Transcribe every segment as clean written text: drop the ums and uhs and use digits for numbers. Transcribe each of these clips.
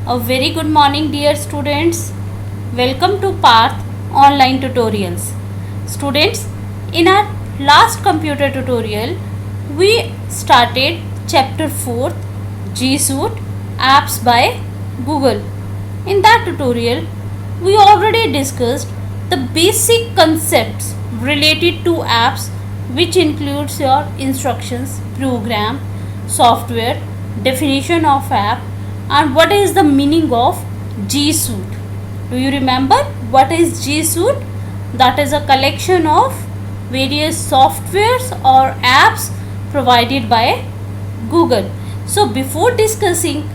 A very good morning, dear students. Welcome to Path Online Tutorials. Students, in our last computer tutorial, we started chapter 4 G Suite Apps by Google. In that tutorial, we already discussed the basic concepts related to apps, which includes your instructions, program, software, definition of app, and what is the meaning of G Suite. Do you remember what is G Suite? That is a collection of various softwares or apps provided by Google. So before discussing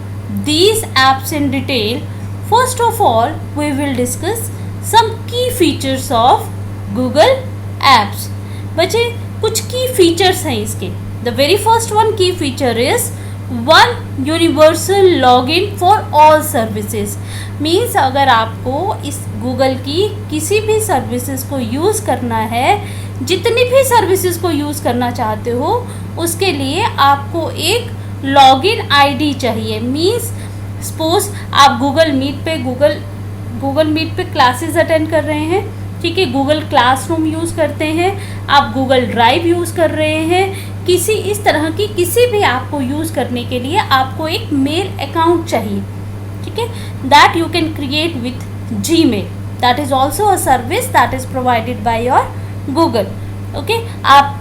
these apps in detail, first of all we will discuss some key features of Google Apps. बच्चे कुछ की features हैं इसके. The very first one की feature is one universal login for all services. Means अगर आपको इस Google की किसी भी सर्विसेज को यूज़ करना है, जितनी भी सर्विसेज को यूज़ करना चाहते हो, उसके लिए आपको एक लॉगिन आईडी चाहिए. मीन्स सपोज आप गूगल मीट पे क्लासेस अटेंड कर रहे हैं, ठीक है, गूगल क्लासरूम यूज़ करते हैं, आप गूगल ड्राइव यूज़ कर रहे हैं, किसी इस तरह की किसी भी ऐप को यूज़ करने के लिए आपको एक मेल अकाउंट चाहिए, ठीक है. That you can create with Gmail. That is also a service that is provided by your Google. Okay, आप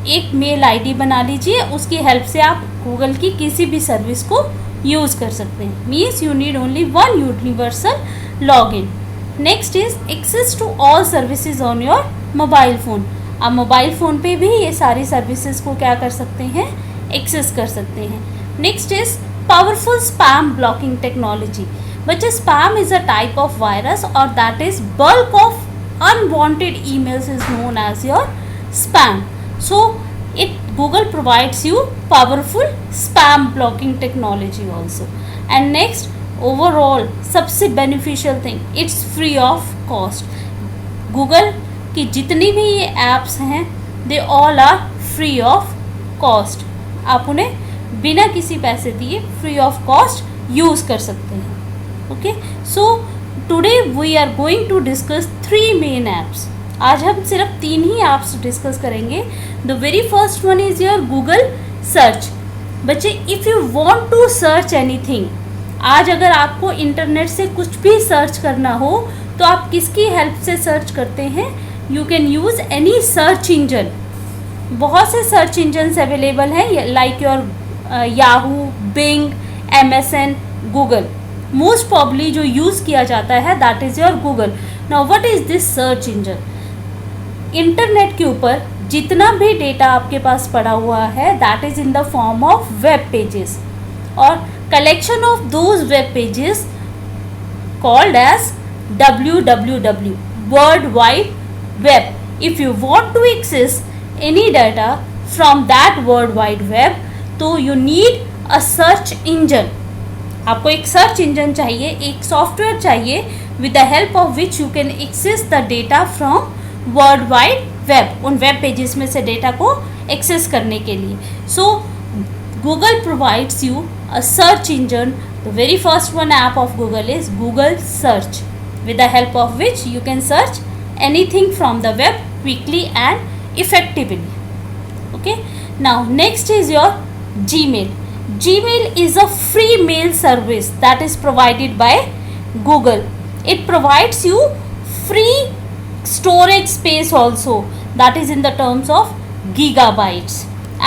एक मेल आईडी बना लीजिए, उसकी हेल्प से आप गूगल की किसी भी सर्विस को यूज़ कर सकते हैं. Means you need only one universal login. Next is access to all services on your mobile phone. आप मोबाइल फ़ोन पे भी ये सारी सर्विसेज को क्या कर सकते हैं, एक्सेस कर सकते हैं. Next is powerful spam blocking technology. बच्चे spam is a type of virus और that is bulk of unwanted emails is known as your spam. So Google provides you powerful spam blocking technology also. And next, overall सबसे beneficial thing, it's free of cost. Google की जितनी भी ये apps हैं, they all are free of cost. आप उन्हें बिना किसी पैसे दिए फ्री ऑफ कॉस्ट यूज़ कर सकते हैं. Okay, so today we are going to discuss 3 main apps. आज हम सिर्फ 3 ही ऐप्स डिस्कस करेंगे. The very first one is your Google search. बच्चे, if you want to search anything, आज अगर आपको इंटरनेट से कुछ भी सर्च करना हो तो आप किसकी हेल्प से सर्च करते हैं? You can use any search engine. बहुत से सर्च इंजन्स अवेलेबल हैं, like your Yahoo, Bing, MSN, Google. Most probably जो यूज़ किया जाता है that is your Google. Now what is this search engine? Internet के ऊपर जितना भी डेटा आपके पास पड़ा हुआ है that is in the form of web pages और collection of those web pages called as www, World Wide Web. If you want to access any data from that World Wide Web, तो you need a search engine. आपको एक search engine चाहिए, एक software चाहिए with the help of which you can access the data from World Wide Web. उन web pages में से data को एक्सेस करने के लिए. So Google provides you a search engine. The very first one app of Google is Google Search, with the help of which you can search anything from the web quickly and effectively. Okay, now next is your Gmail. Gmail is a free mail service that is provided by Google. It provides you free storage space also, that is in the terms of gigabytes,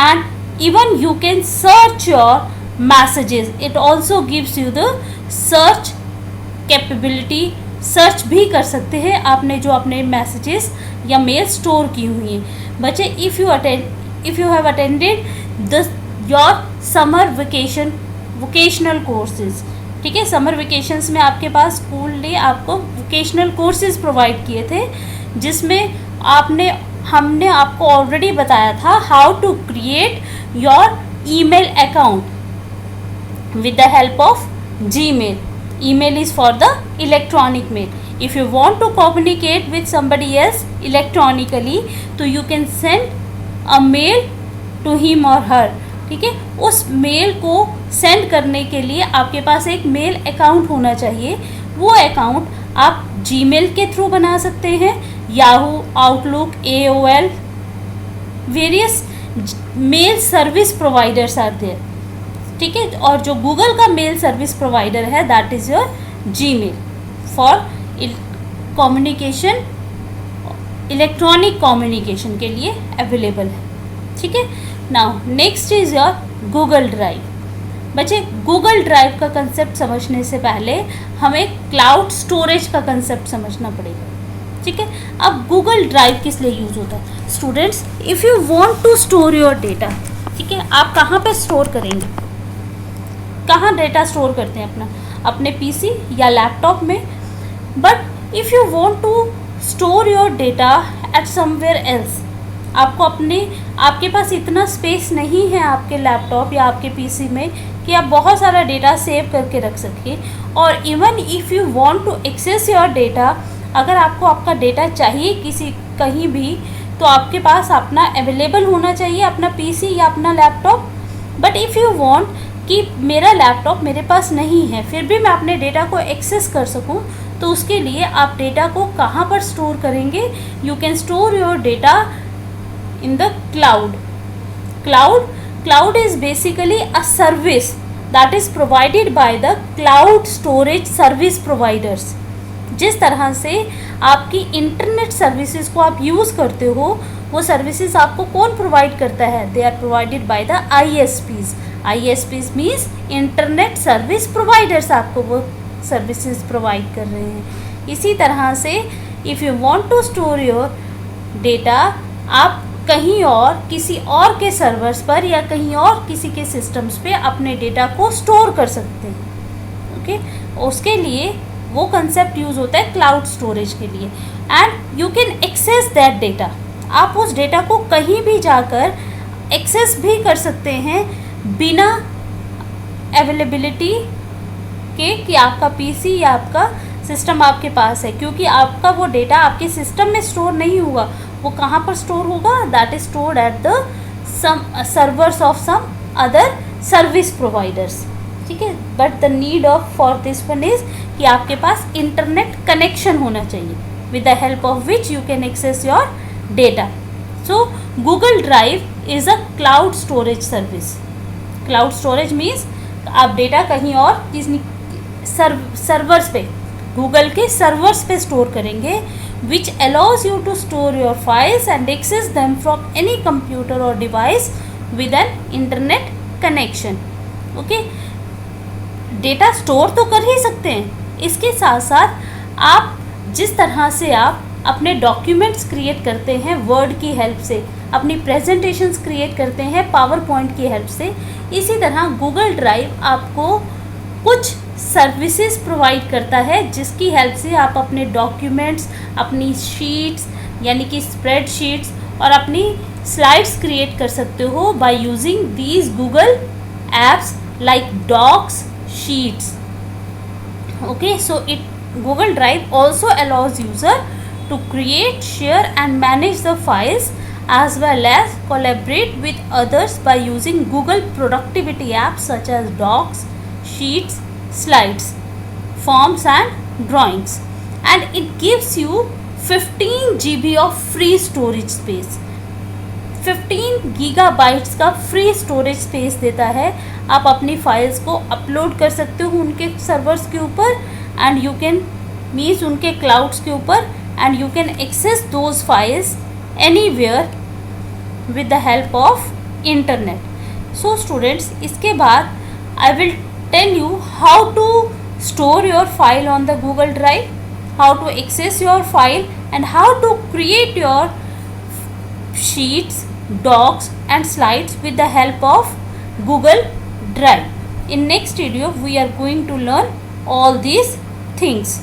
and even you can search your messages. It also gives you the search capability. Search भी कर सकते हैं आपने जो अपने messages या mail store की हुई हैं. बच्चे, if you have attended the your summer vocational courses, ठीक है, समर वेकेशंस में आपके पास स्कूल ने आपको वोकेशनल कोर्सेज प्रोवाइड किए थे, जिसमें हमने आपको ऑलरेडी बताया था how to create your email account with the help of Gmail. Email is for the electronic mail. If you want to communicate with somebody else electronically, तो you can send a mail to him or her. ठीक है, उस mail को send करने के लिए आपके पास एक मेल अकाउंट होना चाहिए। वो अकाउंट आप जीमेल के थ्रू बना सकते हैं, Yahoo, Outlook, AOL, various mail service providers are there, ठीक है। और जो गूगल का मेल सर्विस प्रोवाइडर है that is your Gmail for communication, electronic communication के लिए अवेलेबल है, ठीक है। Now next is your Google drive. बच्चे, गूगल ड्राइव का कंसेप्ट समझने से पहले हमें क्लाउड स्टोरेज का कंसेप्ट समझना पड़ेगा, ठीक है। अब गूगल ड्राइव किस लिए यूज़ होता है? Students, if you want to store your data, ठीक है, आप कहाँ पे स्टोर करेंगे? कहाँ डेटा स्टोर करते हैं अपने पीसी या लैपटॉप में? But if you want to store your data at somewhere else, आपके पास इतना स्पेस नहीं है आपके लैपटॉप या आपके पीसी में कि आप बहुत सारा डेटा सेव करके रख सकें। और even if you want to access your data, अगर आपको आपका डेटा चाहिए कहीं भी, तो आपके पास अपना अवेलेबल होना चाहिए अपना पीसी या अपना laptop. But if you want कि मेरा लैपटॉप मेरे पास नहीं है फिर भी मैं अपने डेटा को एक्सेस कर सकूं, तो उसके लिए आप डेटा को कहाँ पर स्टोर करेंगे? You can store your data in the cloud is basically a service that is provided by the cloud storage service providers। जिस तरह से आपकी इंटरनेट सर्विसेज को आप यूज़ करते हो, वो सर्विसेज आपको कौन प्रोवाइड करता है? They are provided by the ISPs means internet service providers आपको वो सर्विसेज प्रोवाइड कर रहे हैं। इसी तरह से if you want to store your data, आप कहीं और किसी और के सर्वर्स पर या कहीं और किसी के सिस्टम्स पे अपने डेटा को स्टोर कर सकते हैं, ओके। उसके लिए वो कंसेप्ट यूज़ होता है क्लाउड स्टोरेज के लिए। And you can access that data, आप उस डेटा को कहीं भी जाकर एक्सेस भी कर सकते हैं बिना अवेलेबिलिटी के कि आपका पीसी या आपका सिस्टम आपके पास है, क्योंकि आपका वो डेटा आपके सिस्टम में स्टोर नहीं हुआ। वो कहाँ पर स्टोर होगा? That is stored at the servers of some other service providers, ठीक है। But the need of for this one is कि आपके पास इंटरनेट कनेक्शन होना चाहिए with the help of which you can access your data. So Google drive is a cloud storage service. Cloud storage means आप data कहीं और किसी servers पे, गूगल के सर्वर्स पे स्टोर करेंगे, which allows you to store your files and access them from any computer or device with an internet connection, okay। Data store तो कर ही सकते हैं, इसके साथ साथ आप जिस तरह से आप अपने डॉक्यूमेंट्स क्रिएट करते हैं वर्ड की हेल्प से, अपनी प्रेजेंटेशंस क्रिएट करते हैं पावर पॉइंट की हेल्प से, इसी तरह गूगल ड्राइव आपको कुछ सर्विसेज प्रोवाइड करता है जिसकी हेल्प से आप अपने डॉक्यूमेंट्स, अपनी शीट्स यानी कि स्प्रेड शीट्स और अपनी स्लाइड्स क्रिएट कर सकते हो by using these Google apps like Docs, Sheets, okay. So Google drive also allows user to create, share and manage the files as well as collaborate with others by using Google productivity apps such as Docs, Sheets, Slides, Forms and Drawings, and it gives you 15 GB of free storage space। 15 gigabytes का free storage space देता है। आप अपनी files को upload कर सकते हो उनके सर्वर्स के ऊपर एंड यू कैन मीन्स उनके क्लाउड्स के ऊपर and you can access those files anywhere with the help of internet। So students, इसके बाद I will tell you how to store your file on the Google Drive, how to access your file and how to create your sheets, docs and slides with the help of Google Drive। In next video we are going to learn all these things।